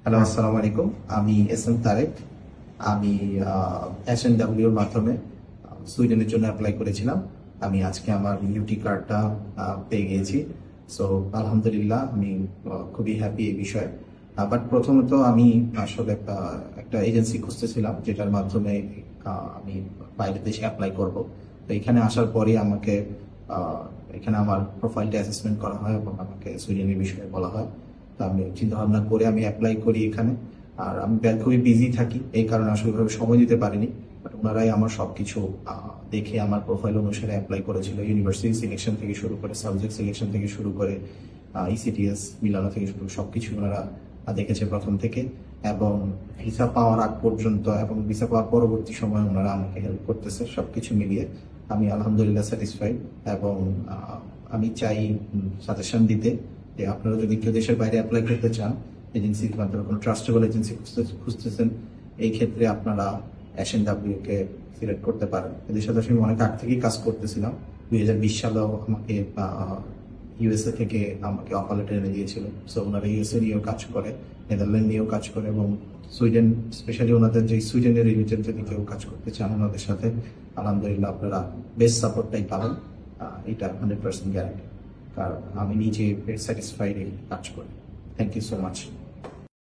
Hello, আসসালামু আলাইকুম। আমি এস এম তারেক। আমি SNW এর মাধ্যমে সুইডেনের জন্য অ্যাপ্লাই করেছিলাম। আমি আজকে আমার ইউটি কার্ডটা পেয়ে গিয়েছি। সো আলহামদুলিল্লাহ, আমি খুবই হ্যাপি এই বিষয়ে। বাট প্রথমত আমি আসলে একটা এজেন্সি খুঁজতেছিলাম যেটার মাধ্যমে আমি বাইরের দেশে অ্যাপ্লাই করব। তো এখানে আসার পরে আমাকে আহ, এখানে আমার প্রোফাইলটা অ্যাসেসমেন্ট করা হয় এবং আমাকে সুইডেনের বিষয়ে বলা হয়। তো আমি চিন্তা ভাবনা করে আমি অ্যাপ্লাই করি এখানে। আর আমি খুবই বিজি থাকি, এই কারণে আসলে ওইভাবে সময় দিতে পারিনি। বাট ওনারাই আমার সবকিছু দেখে আমার প্রোফাইল অনুসারে অ্যাপ্লাই করেছিল। ইউনিভার্সিটি সিলেকশন থেকে শুরু করে, সাবজেক্ট সিলেকশন থেকে শুরু করে, ইসিটিএস মিলানো থেকে শুরু করে সবকিছু ওনারা দেখেছে প্রথম থেকে। এবং ভিসা পাওয়ার আগ পর্যন্ত এবং ভিসা পাওয়ার পরবর্তী সময় ওনারা আমাকে হেল্প করতেছে। সবকিছু মিলিয়ে আমি আলহামদুলিল্লাহ স্যাটিসফাইড। এবং আমি চাই সাজেশন দিতে যে আপনারা যদি কেউ দেশের বাইরে অ্যাপ্লাই করতে চান, এজেন্সির মাধ্যমে কোনো ট্রাস্টেবল এজেন্সি খুঁজতেছেন, এই ক্ষেত্রে আপনারা SNW কে সিলেক্ট করতে পারেন। এদের সাথে আমি অনেক আগ থেকেই কাজ করতেছিলাম। 2020 সালেও আমাকে ইউএসএ থেকে আমাকে অফার লেটার এনে দিয়েছিল। সো ওনারা ইউএসএ নিয়েও কাজ করে, নেদারল্যান্ড নিয়েও কাজ করে, এবং সুইডেন, স্পেশালি ওনাদের যে সুইডেনের রিলেটেড যদি কেউ কাজ করতে চান ওনাদের সাথে, আলহামদুলিল্লাহ আপনারা বেস্ট সাপোর্টটাই পাবেন। এটা 100% গ্যারান্টি, কারণ আমি নিজে স্যাটিসফাইড কাজ করি। Thank you so much.